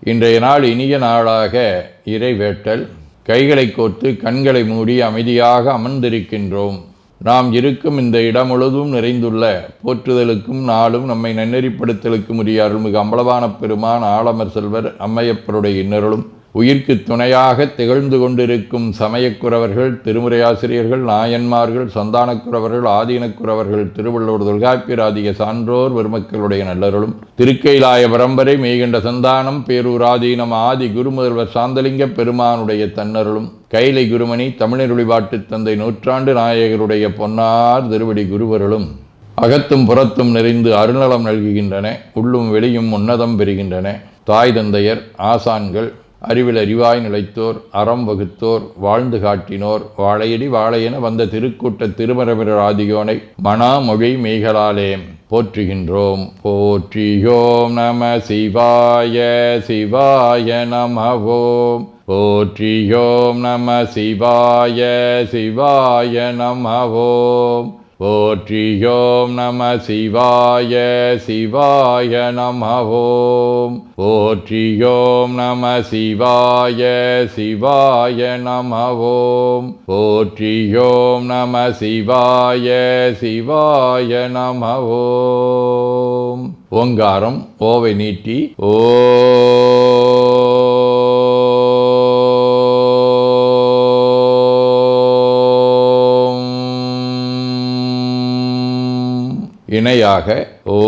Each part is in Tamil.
இன்றைய நாள் இனிய நாளாக இறைவேட்டல். கைகளை கோர்த்து கண்களை மூடி அமைதியாக அமர்ந்திருக்கின்றோம். நாம் இருக்கும் இந்த இடம் முழுதும் நிறைந்துள்ள போற்றுதலுக்கும் நாளும் நம்மை நன்னெறிப்படுத்தலுக்கும் உரிய அருள்மிகு அம்பலவான பெருமான் ஆலமர் செல்வர் அம்மையப்பருடைய இன்னருளும் உயிர்க்கு துணையாக திகழ்ந்து கொண்டிருக்கும் சமயக்குறவர்கள், திருமுறையாசிரியர்கள், நாயன்மார்கள், சந்தானக்குறவர்கள், ஆதீனக்குறவர்கள், திருவள்ளுவர் தொல்காப்பியராதிய சான்றோர் பெருமக்களுடைய நல்லருளும் திருக்கைலாய பரம்பரை மெய்கண்ட சந்தானம் பேரூராதீனம் ஆதி குருமுதல்வர் சாந்தலிங்க பெருமானுடைய தன்னருளும் கைலை குருமணி தமிழருளிபாட்டு தந்தை நூற்றாண்டு நாயகருடைய பொன்னார் திருவடி குருவருளும் அகத்தும் புறத்தும் நிறைந்து அருநலம் நல்குகின்றன. உள்ளும் வெளியும் உன்னதம் பெறுகின்றன. தாய் தந்தையர், ஆசான்கள், அறிவில் அறிவாய் நிலைத்தோர், அறம் வகுத்தோர், வாழ்ந்து காட்டினோர், வாழையடி வாழையென வந்த திருக்கூட்ட திருமரபிரர் ஆதியோனை மணாமொழி மெய்களாலே போற்றுகின்றோம். போற்றியோம் நம சிவாய சிவாய நமவோம். போற்றியோம் நம சிவாய சிவாய நமவோம். போற்றியோம் நம சிவாய சிவாய நமவோம். போற்றியோம் நம சிவாய சிவாய நமவோம். போற்றியோம் நம சிவாய சிவாய நமவோம். ஓங்காரம் ஓவை நீட்டி ஓ இணையாக ஓம்.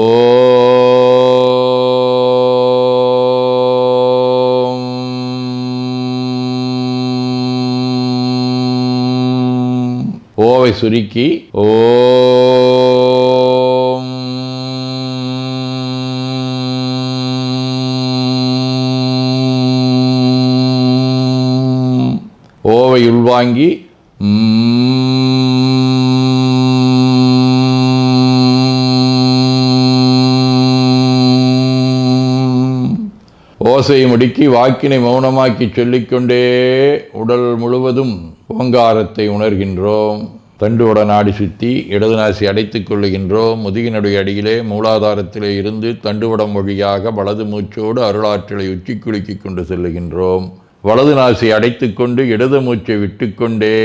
ஓவை சுருக்கி ஓம். ஓவை உள்வாங்கி ஓசையை முடுக்கி வாக்கினை மௌனமாக்கி சொல்லிக்கொண்டே உடல் முழுவதும் ஓங்காரத்தை உணர்கின்றோம். தண்டுவட நாடி சுற்றி இடது நாசி அடைத்துக் கொள்ளுகின்றோம். முதுகினுடைய அடியிலே மூலாதாரத்திலே இருந்து தண்டுவடம் வழியாக வலது மூச்சோடு அருளாற்றலை உச்சி குலுக்கி கொண்டு செல்லுகின்றோம். வலது நாசி அடைத்து கொண்டு இடது மூச்சை விட்டுக்கொண்டே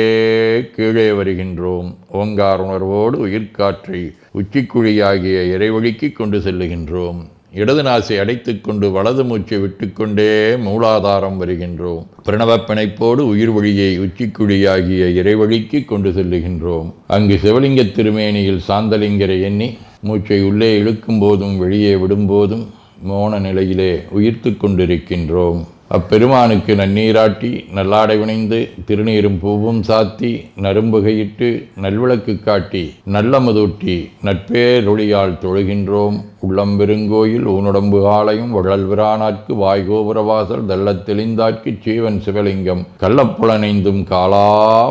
கீழே வருகின்றோம். ஓங்கார உணர்வோடு உயிர்காற்றை உச்சிக்குழியாகிய இறைவழிக்கு கொண்டு செல்லுகின்றோம். இடது நாசை அடைத்துக் கொண்டு வலது மூச்சை விட்டுக்கொண்டே மூலாதாரம் வருகின்றோம். பிரணவ பிணைப்போடு உயிர் வழியை உச்சிக்குழியாகிய இறைவழிக்கு கொண்டு செல்லுகின்றோம். அங்கு சிவலிங்க திருமேனியில் சாந்தலிங்கரை எண்ணி மூச்சை உள்ளே இழுக்கும் போதும் வெளியே விடும்போதும் மோன நிலையிலே உயிர்த்து கொண்டிருக்கின்றோம். அப்பெருமானுக்கு நன்னீராட்டி நல்லாடை வினைந்து திருநீரும் பூவும் சாத்தி நரும்புகையிட்டு நல்விளக்கு காட்டி நல்லமதூட்டி நட்பேரொழியால் தொழுகின்றோம். உள்ளம்பெருங்கோயில் ஊனுடம்பு ஆலயம் வள்ளல் விரானாற்கு வாய்கோபுரவாசல் தள்ளத் தெளிந்தாற்கு சீவன் சிவலிங்கம் கள்ளப்புலனைந்தும் காலா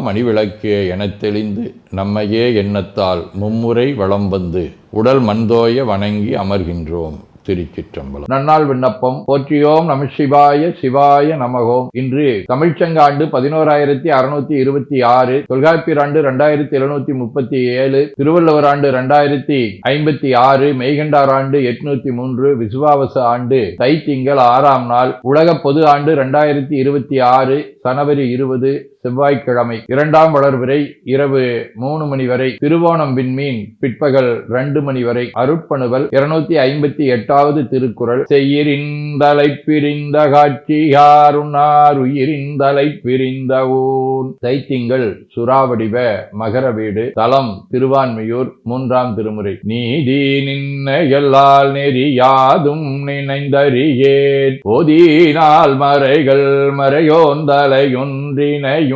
மணிவிளக்கே எனத் தெளிந்து நம்மையே எண்ணத்தால் மும்முறை வளம் வந்து உடல் மண்தோய வணங்கி அமர்கின்றோம். திருச்சிற்றம்பலம். நன்னாள் விண்ணப்பம். போற்றியோம் நம சிவாய சிவாய நமகோம். இன்று தமிழ்ச்சங்காண்டு 11626, தொல்காப்பியர் ஆண்டு 2737, திருவள்ளுவர் ஆண்டு 2056, மெய்கண்டார் ஆண்டு 803, விசுவாவச ஆண்டு தை திங்கள் 6ஆம் நாள், உலக பொது ஆண்டு 2026, சனவரி 20, செவ்வாய்க்கிழமை. 2ஆம் வளர்பிறை இரவு 3 மணி வரை, திருவோணம் விண்மீன் பிற்பகல் 2 மணி வரை. அருட்பணுவல் 258வது திருக்குறள். செய்யிரிந்தலை பிரிந்த காட்சியாருன்னார் உயிரிந்தலை பிரிந்த ஊன். தைத்திங்கள் சுறாவடிவ மகர வீடு. தலம் திருவான்மியூர். 3ஆம் திருமுறை. நீதி நின்ன எல்லால் நெறியாதும் நினைந்தறியேன் போதினால் மறைகள் மறையோந்தலையொன்றினையும்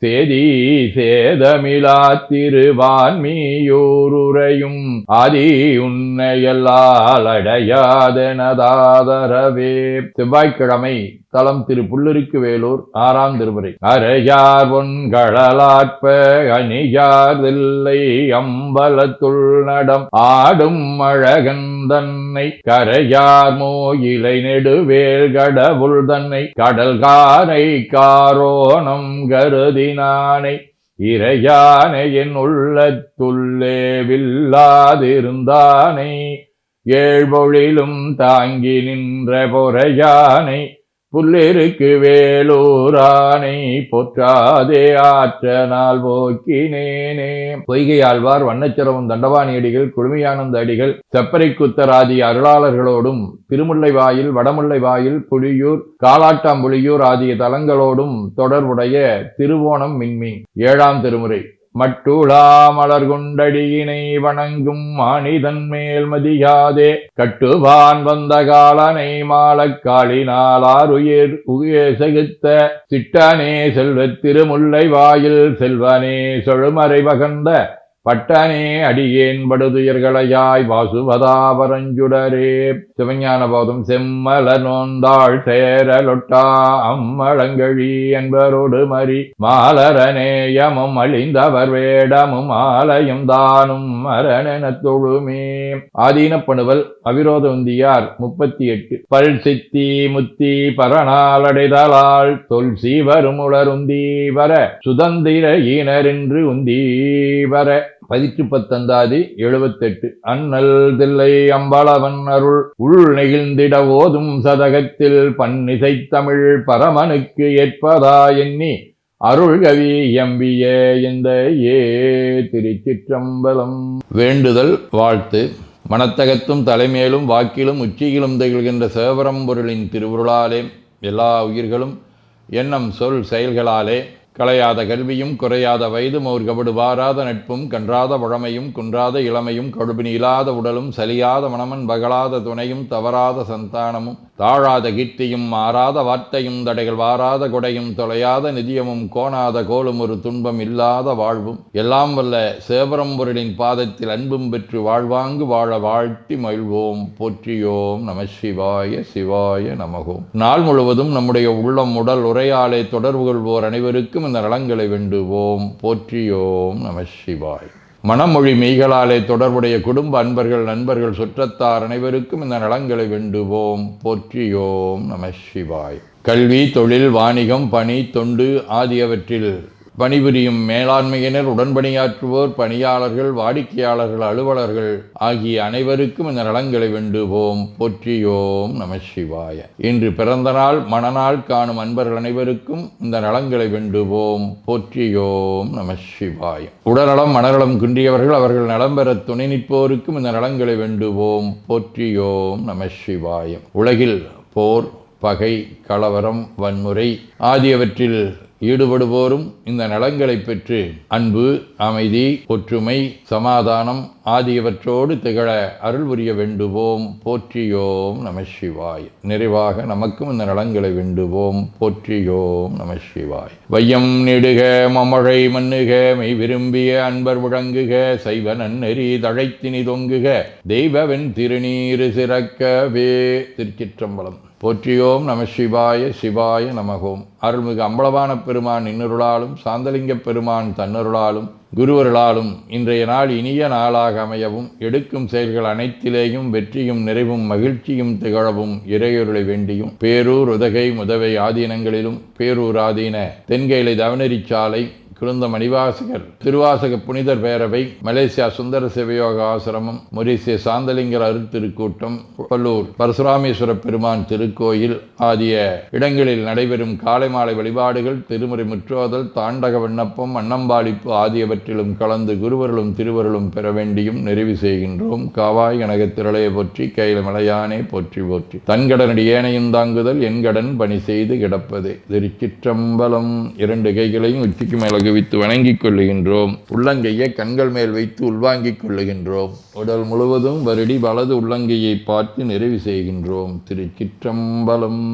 சேதி சேதமிலா திருவான்மியூருரையும் ஆதி உன்னையல்லால் அடையாதனதாதரவே. செவ்வாய்க்கிழமை. தலம் திரு புல்லருக்கு வேலூர். 6ஆம் திருமுறை. அரையார் பொன்கழலாற்ப அணியார்தில்லை அம்பலத்துள் நடம் ஆடும் அழகன் தன்னை கரையார் மோயிலை நெடுவேல் கடவுள் தன்னை கடல்காரை காரோணம் கருதினானை இறையானை என் உள்ளத்துள்ளே வில்லாதிருந்தானை ஏழ்பொழிலும் தாங்கி நின்ற பொறையானை புல்லிருக்கு வேலூரானை போற்றாதே ஆற்றனால் போக்கினேனே. பொய்கை ஆழ்வார், வண்ணச்சிரவம் தண்டபாணியடிகள், குழுமியானந்த அடிகள், செப்பரைக்குத்தராதி அருளாளர்களோடும் திருமுல்லை வாயில், வடமுல்லை வாயில், புலியூர், காலாட்டாம்புலியூர் ஆகிய தலங்களோடும் தொடர்புடைய திருவோணம் மின்மி. 7ஆம் திருமுறை. மட்டுளா மலர்குண்டடியினை வணங்கும் மானிதன் மேல் மதியாதே கட்டுவான் வந்த காலனை மாலக்காளினாலாருயிர் உயசகுத்த சிட்டனே செல்வத் திருமுல்லை வாயில் செல்வனே சொழுமறை வகந்த பட்டனே அடியேன் படுதுயர்களையாய் வாசுவதாபரஞ்சுடரே. சிவஞான போதம். செம்மலர் நோந்தாள் சேரலொட்டா அம்மழங்கழி என்பரோடு மறி மாலரநேயமும் அழிந்தவர் வேடமும் ஆலயம் தானும் மரணென தொழுமே. ஆதீனப்பணுவல் அவிரோதவந்தியார் 38. பல் சித்தி முத்தி பரணாலடைதலால் தொல் சீவரும் உளருந்தி வர சுதந்திர ஈனரென்று உந்தி வர. 19 78. அண்ணல் தில்லை அம்பலவன் அருள் உள் நெகிழ்ந்திட ஓதும் சதகத்தில் பன்னிசை தமிழ் பரமனுக்கு ஏற்பதா எண்ணி அருள்கவி எம்பிய இந்த திருச்சிற்றம்பலம். வேண்டுதல் வாழ்த்து. மனத்தகத்தும் தலைமேலும் வாக்கிலும் உச்சியிலும் திகழ்கின்ற சிவபரம்பொருளின் திருவுருளாலே எல்லா உயிர்களும் எண்ணம் சொல் செயல்களாலே களையாத கல்வியும் குறையாத வயதும் ஒரு கபடு வாராத நட்பும் கன்றாத பழமையும் குன்றாத இளமையும் கடுபினி இல்லாத உடலும் சலியாத மனமன் பகலாத துணையும் தவறாத சந்தானமும் தாழாத கீர்த்தியும் மாறாத வார்த்தையும் தடைகள் வாராத கொடையும் தொலையாத நிதியமும் கோணாத கோலும் ஒரு துன்பம் இல்லாத வாழ்வும் எல்லாம் வல்ல சிவபரம்பொருளின் பாதத்தில் அன்பும் பெற்று வாழ்வாங்கு வாழ வாழ்த்தி மகிழ்வோம். போற்றியோம் நம சிவாய சிவாய நமகோம். நாள் முழுவதும் நம்முடைய உள்ளம் உடல் உரையாலே தொடர்பு கொள்வோர் அனைவருக்கும் இந்த நலங்களை வேண்டுவோம். போற்றியோம் நம சிவாய். மனமொழி மெய்களாலே தொடர்புடைய குடும்ப அன்பர்கள் நண்பர்கள் சுற்றத்தார் அனைவருக்கும் இந்த நலங்களை வேண்டுவோம். போற்றியோம் நம சிவாய். கல்வி தொழில் வாணிகம் பணி தொண்டு ஆகியவற்றில் பணிபுரியும் மேலாண்மையினர் உடன்பணியாற்றுவோர் பணியாளர்கள் வாடிக்கையாளர்கள் அலுவலர்கள் ஆகிய அனைவருக்கும் இந்த நலங்களை வேண்டுவோம். போற்றியோம் நம சிவாய. இன்று பிறந்த நாள் மணநாள் காணும் அன்பர்கள் அனைவருக்கும் இந்த நலங்களை வேண்டுவோம். போற்றியோம் நம சிவாய. உடல்நலம் மனநலம் குன்றியவர்கள் அவர்கள் நலம் பெற துணை நிற்போருக்கும் இந்த நலங்களை வேண்டுவோம். போற்றியோம் நம சிவாய. உலகில் போர் பகை கலவரம் வன்முறை ஆகியவற்றில் ஈடுபடுவோரும் இந்த நலங்களை பெற்று அன்பு அமைதி ஒற்றுமை சமாதானம் ஆகியவற்றோடு திகழ அருள் புரிய வேண்டுவோம். போற்றியோம் நம சிவாய். நிறைவாக நமக்கும் இந்த நலங்களை வேண்டுவோம். போற்றியோம் நம சிவாய். வையம் நெடுக மமழை மண்ணுக மெய் விரும்பிய அன்பர் முழங்குக சைவ நன்னெறி தழைத்தினி தொங்குக தெய்வவென் திருநீரு சிறக்கவே. திருச்சிற்றம்பலம். போற்றியோம் நம சிவாய சிவாய நமகோம். அருள்மிகு அம்பலவான பெருமான் இன்னருளாலும் சாந்தலிங்க பெருமான் தன்னருளாலும் குருவருளாலும் இன்றைய நாள் இனிய நாளாக அமையவும் எடுக்கும் செயல்கள் அனைத்திலேயும் வெற்றியும் நிறைவும் மகிழ்ச்சியும் திகழவும் இறையொருளை வேண்டியும் பேரூர் உதகை முதவை ஆதீனங்களிலும் பேரூர் ஆதீன தென்கேலை தவனரிச்சாலை குருந்த மணிவாசகர் திருவாசக புனிதர் பேரவை மலேசியா சுந்தர சிவயோக ஆசிரமம் மொரீசிய சாந்தலிங்கர் அருட்திருக்கூட்டம் பல்லூர் பரசுராமேஸ்வர பெருமான் திருக்கோயில் ஆகிய இடங்களில் நடைபெறும் காலை மாலை வழிபாடுகள் திருமுறை முற்றோதல் தாண்டக விண்ணப்பம் அன்னம்பாளிப்பு ஆகியவற்றிலும் கலந்து குருவர்களும் திருவருளும் பெற வேண்டியும் நிறைவு செய்கின்றோம். காவாய் கனக திரளைய போற்றி கையில மலையானே போற்றி போற்றி தன்கடனடி ஏனையும் தாங்குதல் என் கடன் பணி செய்து கிடப்பதே. திருச்சிற்றம்பலம். 2 கைகளையும் உச்சிக்கு மேல வித்து வணங்கிக் கொள்ளுகின்றோம். உள்ளங்கையை கண்கள் மேல் வைத்து உள்வாங்கிக் கொள்ளுகின்றோம். உடல் முழுவதும் வருடி வலது உள்ளங்கையை பார்த்து நிறைவு செய்கின்றோம். திருச்சிற்றம்பலம்.